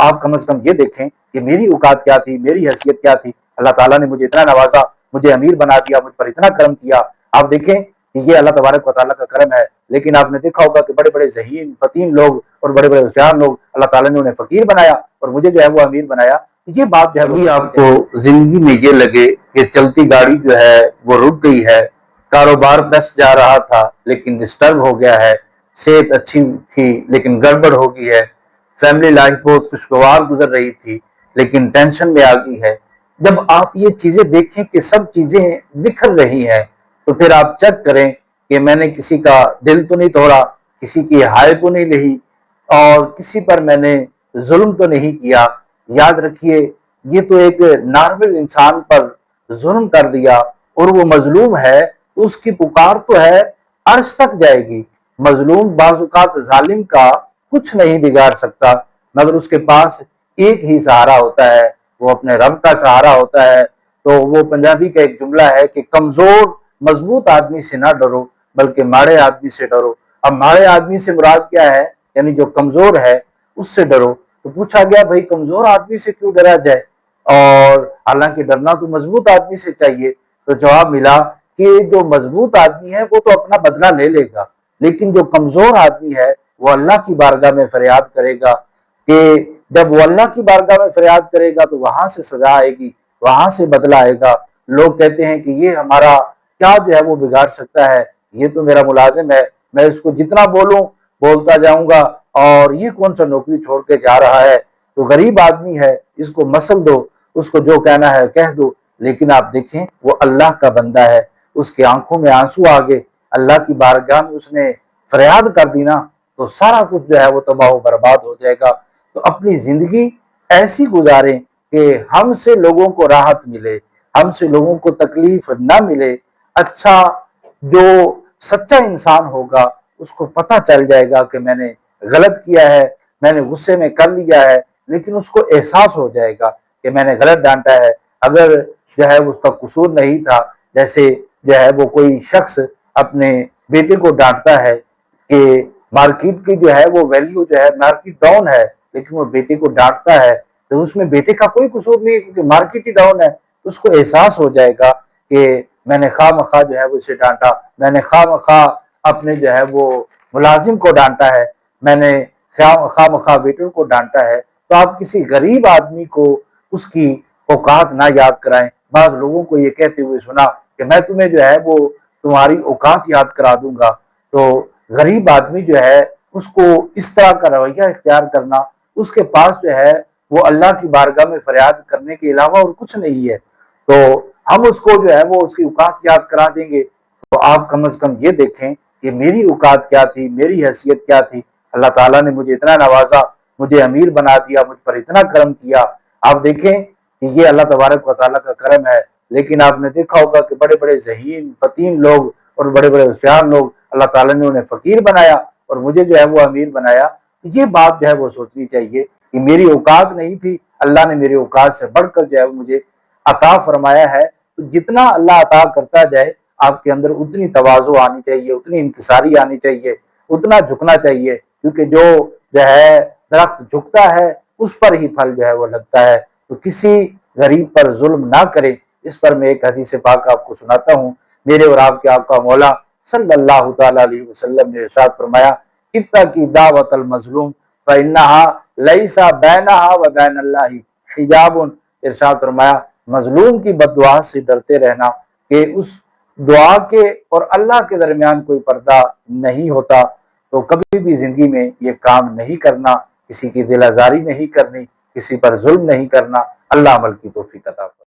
آپ کم از کم یہ دیکھیں کہ میری اوقات کیا تھی، میری حیثیت کیا تھی۔ اللہ تعالیٰ نے مجھے اتنا نوازا، مجھے امیر بنا دیا، مجھ پر اتنا کرم کیا۔ آپ دیکھیں کہ یہ اللہ تبارک و تعالیٰ کا کرم ہے، لیکن آپ نے دیکھا ہوگا کہ بڑے بڑے ذہین فتین لوگ اور بڑے بڑے ہوشیار لوگ، اللہ تعالیٰ نے انہیں فقیر بنایا اور مجھے جو ہے وہ امیر بنایا۔ یہ بات جو ہے ابھی آپ کو زندگی میں یہ لگے کہ چلتی گاڑی جو ہے وہ رک گئی ہے، کاروبار بیسٹ جا رہا تھا لیکن ڈسٹرب ہو گیا ہے، صحت اچھی تھی لیکن گڑبڑ ہو گئی ہے، فیملی لائف بہت خوشگوار گزر رہی تھی لیکن ٹینشن میں آ گئی ہے۔ جب آپ یہ چیزیں دیکھیں کہ سب چیزیں بکھر رہی ہیں تو پھر آپ چیک کریں کہ میں نے کسی کا دل تو نہیں توڑا، کسی کی ہائے تو نہیں لہی، اور کسی پر میں نے ظلم تو نہیں کیا۔ یاد رکھیے یہ تو ایک نارمل انسان پر ظلم کر دیا اور وہ مظلوم ہے تو اس کی پکار تو ہے عرش تک جائے گی۔ مظلوم بعض اوقات ظالم کا کچھ نہیں بگاڑ سکتا، مگر اس کے پاس ایک ہی سہارا ہوتا ہے، وہ اپنے رب کا سہارا ہوتا ہے۔ تو وہ پنجابی کا ایک جملہ ہے کہ کمزور مضبوط آدمی سے نہ ڈرو بلکہ ماڑے آدمی سے ڈرو۔ اب ماڑے آدمی سے مراد کیا ہے؟ یعنی جو کمزور ہے اس سے ڈرو۔ تو پوچھا گیا بھائی کمزور آدمی سے کیوں ڈرا جائے، اور حالانکہ ڈرنا تو مضبوط آدمی سے چاہیے۔ تو جواب ملا کہ جو مضبوط آدمی ہے وہ تو اپنا بدلہ لے لے گا، لیکن جو کمزور آدمی ہے وہ اللہ کی بارگاہ میں فریاد کرے گا کہ جب وہ اللہ کی بارگاہ میں فریاد کرے گا تو وہاں سے سزا آئے گی، وہاں سے بدلہ آئے گا۔ لوگ کہتے ہیں کہ یہ ہمارا کیا جو ہے وہ بگاڑ سکتا ہے، یہ تو میرا ملازم ہے، میں اس کو جتنا بولوں بولتا جاؤں گا، اور یہ کون سا نوکری چھوڑ کے جا رہا ہے، تو غریب آدمی ہے، اس کو مسل دو، اس کو جو کہنا ہے کہہ دو۔ لیکن آپ دیکھیں وہ اللہ کا بندہ ہے، اس کی آنکھوں میں آنسو آگے، اللہ کی بارگاہ میں اس نے فریاد کر دی نا تو سارا کچھ جو ہے وہ تباہ و برباد ہو جائے گا۔ تو اپنی زندگی ایسی گزاریں کہ ہم سے لوگوں کو راحت ملے، ہم سے لوگوں کو تکلیف نہ ملے۔ اچھا جو سچا انسان ہوگا اس کو پتہ چل جائے گا کہ میں نے غلط کیا ہے، میں نے غصے میں کر لیا ہے، لیکن اس کو احساس ہو جائے گا کہ میں نے غلط ڈانٹا ہے۔ اگر جو ہے اس کا قصور نہیں تھا، جیسے جو ہے وہ کوئی شخص اپنے بیٹے کو ڈانٹتا ہے کہ مارکیٹ کی جو ہے وہ ویلیو جو ہے مارکیٹ ڈاؤن ہے، لیکن وہ بیٹے کو ڈانٹتا ہے تو اس میں بیٹے کا کوئی قصور نہیں ہے کیونکہ مارکیٹ ہی ڈاؤن ہے۔ تو اس کو احساس ہو جائے گا کہ میں نے خواہ مخواہ جو ہے وہ اسے ڈانٹا، میں نے خواہ مخواہ اپنے جو ہے وہ ملازم کو ڈانٹا ہے، میں نے خواہ مخواہ ویٹر کو ڈانٹا ہے۔ تو آپ کسی غریب آدمی کو اس کی اوقات نہ یاد کرائیں۔ بعض لوگوں کو یہ کہتے ہوئے سنا کہ میں تمہیں جو ہے وہ تمہاری اوقات یاد کرا دوں گا۔ تو غریب آدمی جو ہے اس کو اس طرح کا رویہ اختیار کرنا، اس کے پاس جو ہے وہ اللہ کی بارگاہ میں فریاد کرنے کے علاوہ اور کچھ نہیں ہے، تو ہم اس کو جو ہے وہ اس کی اوقات یاد کرا دیں گے۔ تو آپ کم از کم یہ دیکھیں کہ میری اوقات کیا تھی، میری حیثیت کیا تھی۔ اللہ تعالیٰ نے مجھے اتنا نوازا، مجھے امیر بنا دیا، مجھ پر اتنا کرم کیا۔ آپ دیکھیں کہ یہ اللہ تبارک و تعالیٰ کا کرم ہے، لیکن آپ نے دیکھا ہوگا کہ بڑے بڑے ذہین فتین لوگ اور بڑے بڑے ہوشیار لوگ، اللہ تعالیٰ نے انہیں فقیر بنایا اور مجھے جو ہے وہ امیر بنایا۔ یہ بات جو ہے وہ سوچنی چاہیے کہ میری اوقات نہیں تھی، اللہ نے میری اوقات سے بڑھ کر جو ہے مجھے عطا فرمایا ہے۔ تو جتنا اللہ عطا کرتا جائے آپ کے اندر اتنی تواضع آنی چاہیے، اتنی انکساری آنی چاہیے، اتنا جھکنا چاہیے، کیونکہ جو ہے درخت جھکتا ہے اس پر ہی پھل جو ہے وہ لگتا ہے۔ تو کسی غریب پر ظلم نہ کریں۔ اس پر میں ایک حدیث پاک آپ کو سناتا ہوں۔ میرے اور آپ کے آقا مولا صلی اللہ تعالیٰ علیہ وسلم نے ارشاد فرمایا اتقی دعوت المظلوم فإنہا لیس بینہا وبین اللہ حجاب۔ ارشاد فرمایا مظلوم کی بد دعا سے ڈرتے رہنا کہ اس دعا کے اور اللہ کے درمیان کوئی پردہ نہیں ہوتا۔ تو کبھی بھی زندگی میں یہ کام نہیں کرنا، کسی کی دل آزاری نہیں کرنی، کسی پر ظلم نہیں کرنا۔ اللہ عمل کی توفیق عطا فرمائے۔